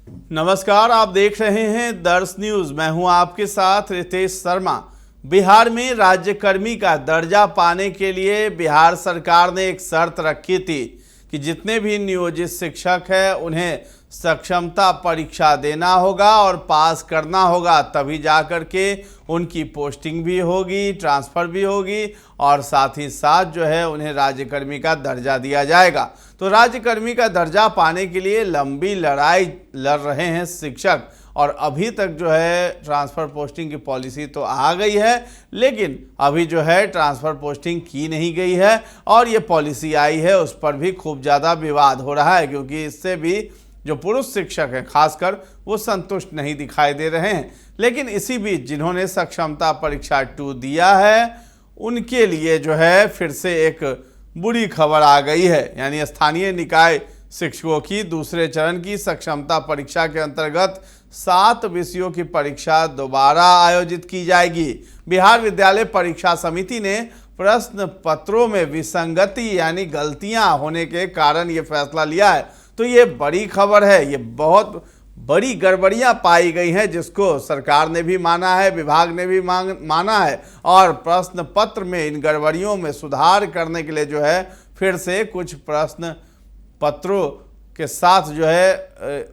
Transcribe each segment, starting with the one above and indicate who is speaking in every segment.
Speaker 1: नमस्कार, आप देख रहे हैं दर्श न्यूज। मैं हूं आपके साथ रितेश शर्मा। बिहार में राज्यकर्मी का दर्जा पाने के लिए बिहार सरकार ने एक शर्त रखी थी कि जितने भी नियोजित शिक्षक हैं उन्हें सक्षमता परीक्षा देना होगा और पास करना होगा, तभी जाकर के उनकी पोस्टिंग भी होगी, ट्रांसफ़र भी होगी और साथ ही साथ जो है उन्हें राज्यकर्मी का दर्जा दिया जाएगा। तो राज्यकर्मी का दर्जा पाने के लिए लंबी लड़ाई लड़ रहे हैं शिक्षक और अभी तक जो है ट्रांसफ़र पोस्टिंग की पॉलिसी तो आ गई है, लेकिन अभी जो है ट्रांसफ़र पोस्टिंग की नहीं गई है और ये पॉलिसी आई है उस पर भी खूब ज़्यादा विवाद हो रहा है, क्योंकि इससे भी जो पुरुष शिक्षक हैं खासकर वो संतुष्ट नहीं दिखाई दे रहे हैं। लेकिन इसी बीच जिन्होंने सक्षमता परीक्षा 2 दिया है उनके लिए जो है फिर से एक बुरी खबर आ गई है, यानी स्थानीय निकाय शिक्षकों की दूसरे चरण की सक्षमता परीक्षा के अंतर्गत 7 विषयों की परीक्षा दोबारा आयोजित की जाएगी। बिहार विद्यालय परीक्षा समिति ने प्रश्न पत्रों में विसंगति यानी गलतियां होने के कारण ये फैसला लिया है। तो ये बड़ी खबर है, ये बहुत बड़ी गड़बड़ियां पाई गई हैं जिसको सरकार ने भी माना है, विभाग ने भी माना है और प्रश्न पत्र में इन गड़बड़ियों में सुधार करने के लिए जो है फिर से कुछ प्रश्न पत्रों के साथ जो है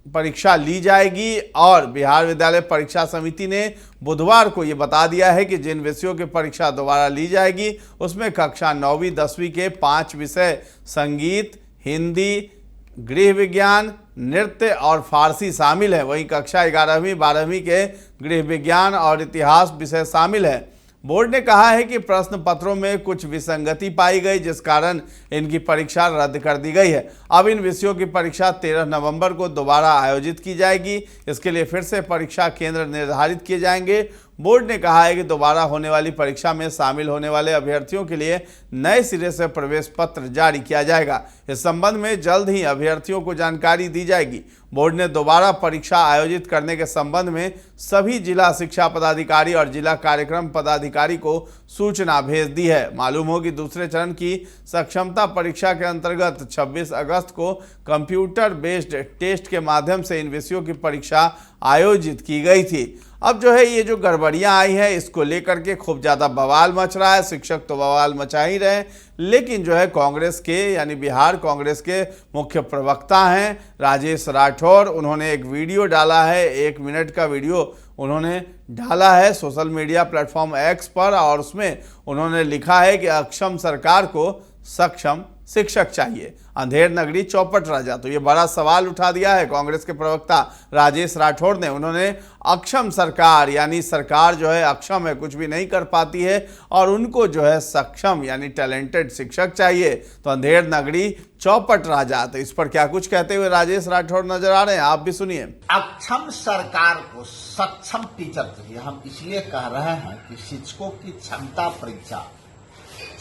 Speaker 1: परीक्षा ली जाएगी। और बिहार विद्यालय परीक्षा समिति ने बुधवार को ये बता दिया है कि जिन विषयों की परीक्षा दोबारा ली जाएगी उसमें कक्षा 9वीं 10वीं के 5 विषय संगीत, हिंदी, गृह विज्ञान, नृत्य और फारसी शामिल है। वहीं कक्षा 11वीं 12वीं के गृह विज्ञान और इतिहास विषय शामिल है। बोर्ड ने कहा है कि प्रश्न पत्रों में कुछ विसंगति पाई गई जिस कारण इनकी परीक्षा रद्द कर दी गई है। अब इन विषयों की परीक्षा 13 नवंबर को दोबारा आयोजित की जाएगी। इसके लिए फिर से परीक्षा केंद्र निर्धारित किए जाएंगे। बोर्ड ने कहा है कि दोबारा होने वाली परीक्षा में शामिल होने वाले अभ्यर्थियों के लिए नए सिरे से प्रवेश पत्र जारी किया जाएगा। इस संबंध में जल्द ही अभ्यर्थियों को जानकारी दी जाएगी। बोर्ड ने दोबारा परीक्षा आयोजित करने के संबंध में सभी जिला शिक्षा पदाधिकारी और जिला कार्यक्रम पदाधिकारी को सूचना भेज दी है। मालूम हो कि दूसरे चरण की सक्षमता परीक्षा के अंतर्गत 26 अगस्त को कंप्यूटर बेस्ड टेस्ट के माध्यम से इन विषयों की परीक्षा आयोजित की गई थी। अब जो है ये जो गड़बड़ियां आई हैं इसको लेकर के खूब ज़्यादा बवाल मच रहा है। शिक्षक तो बवाल मचा ही रहे, लेकिन जो है कांग्रेस के यानी बिहार कांग्रेस के मुख्य प्रवक्ता हैं राजेश राठौर, उन्होंने एक वीडियो डाला है, 1 मिनट का वीडियो उन्होंने डाला है सोशल मीडिया प्लेटफॉर्म एक्स पर और उसमें उन्होंने लिखा है कि अक्षम सरकार को सक्षम शिक्षक चाहिए, अंधेर नगरी चौपट राजा। तो ये बड़ा सवाल उठा दिया है कांग्रेस के प्रवक्ता राजेश राठौर ने। उन्होंने अक्षम सरकार यानी सरकार जो है अक्षम है, कुछ भी नहीं कर पाती है और उनको जो है सक्षम यानी टैलेंटेड शिक्षक चाहिए, तो अंधेर नगरी चौपट राजा। तो इस पर क्या कुछ कहते हुए राजेश राठौर नजर आ रहे हैं, आप भी सुनिए।
Speaker 2: अक्षम सरकार को सक्षम टीचर चाहिए। हम इसलिए कह रहे हैं कि शिक्षकों की क्षमता परीक्षा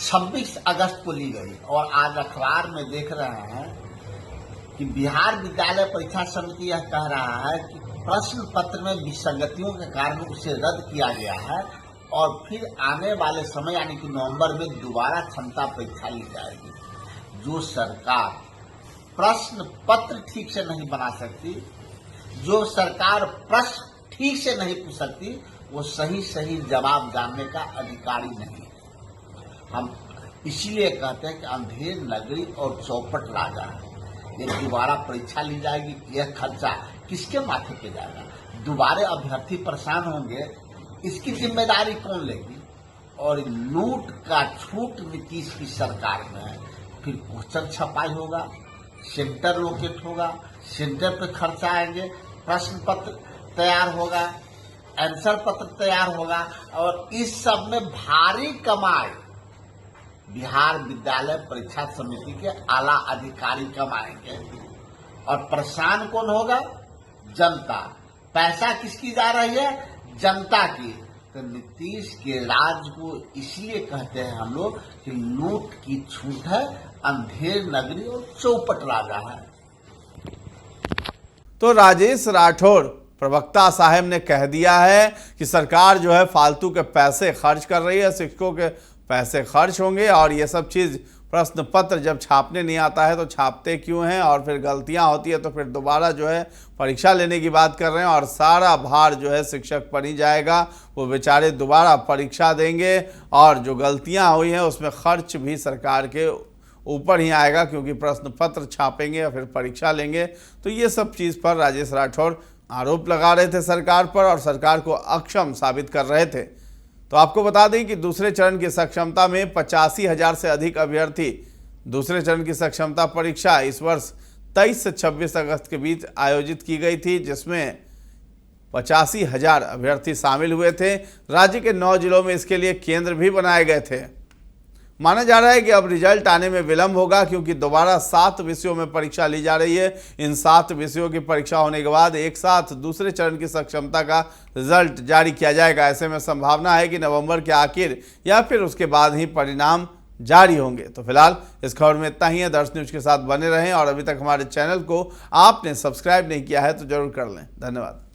Speaker 2: 26 अगस्त को ली गई और आज अखबार में देख रहे हैं कि बिहार विद्यालय परीक्षा समिति यह कह रहा है कि प्रश्न पत्र में विसंगतियों के कारण उसे रद्द किया गया है और फिर आने वाले समय यानी कि नवंबर में दोबारा क्षमता परीक्षा ली जाएगी। जो सरकार प्रश्न पत्र ठीक से नहीं बना सकती, जो सरकार प्रश्न ठीक से नहीं पूछ सकती, वो सही जवाब जानने का अधिकारी नहीं है। हम इसीलिए कहते हैं कि अंधेर नगरी और चौपट राजा ये दोबारा परीक्षा ली जाएगी। यह खर्चा किसके माथे पे जाएगा? दोबारा अभ्यर्थी परेशान होंगे, इसकी जिम्मेदारी कौन लेगी? और लूट का छूट नीतीश की सरकार में है। फिर क्वेश्चन छपाई होगा, सेंटर लोकेट होगा, सेंटर पे खर्चा आएंगे, प्रश्न पत्र तैयार होगा, आंसर पत्र तैयार होगा और इस सब में भारी कमाई बिहार विद्यालय परीक्षा समिति के आला अधिकारी कमाएंगे और परेशान कौन होगा? जनता। पैसा किसकी जा रही है? जनता की। तो नीतीश के राज को इसलिए कहते हैं हम लोग कि लूट की छूट है, अंधेर नगरी और चौपट राजा है।
Speaker 1: तो राजेश राठौर प्रवक्ता साहब ने कह दिया है कि सरकार जो है फालतू के पैसे खर्च कर रही है, शिक्षकों के पैसे खर्च होंगे और ये सब चीज़ प्रश्न पत्र जब छापने नहीं आता है तो छापते क्यों हैं, और फिर गलतियां होती है तो फिर दोबारा जो है परीक्षा लेने की बात कर रहे हैं और सारा भार जो है शिक्षक पर ही जाएगा। वो बेचारे दोबारा परीक्षा देंगे और जो गलतियां हुई हैं उसमें खर्च भी सरकार के ऊपर ही आएगा, क्योंकि प्रश्न पत्र छापेंगे और फिर परीक्षा लेंगे। तो ये सब चीज़ पर राजेश राठौर आरोप लगा रहे थे सरकार पर और सरकार को अक्षम साबित कर रहे थे। तो आपको बता दें कि दूसरे चरण की सक्षमता में 85,000 से अधिक अभ्यर्थी दूसरे चरण की सक्षमता परीक्षा इस वर्ष 23 से 26 अगस्त के बीच आयोजित की गई थी, जिसमें 85,000 अभ्यर्थी शामिल हुए थे। राज्य के 9 जिलों में इसके लिए केंद्र भी बनाए गए थे। माना जा रहा है कि अब रिजल्ट आने में विलंब होगा, क्योंकि दोबारा 7 विषयों में परीक्षा ली जा रही है। इन 7 विषयों की परीक्षा होने के बाद एक साथ दूसरे चरण की सक्षमता का रिजल्ट जारी किया जाएगा। ऐसे में संभावना है कि नवंबर के आखिर या फिर उसके बाद ही परिणाम जारी होंगे। तो फिलहाल इस खबर में इतना ही है। दर्श न्यूज के साथ बने रहें और अभी तक हमारे चैनल को आपने सब्सक्राइब नहीं किया है तो जरूर कर लें। धन्यवाद।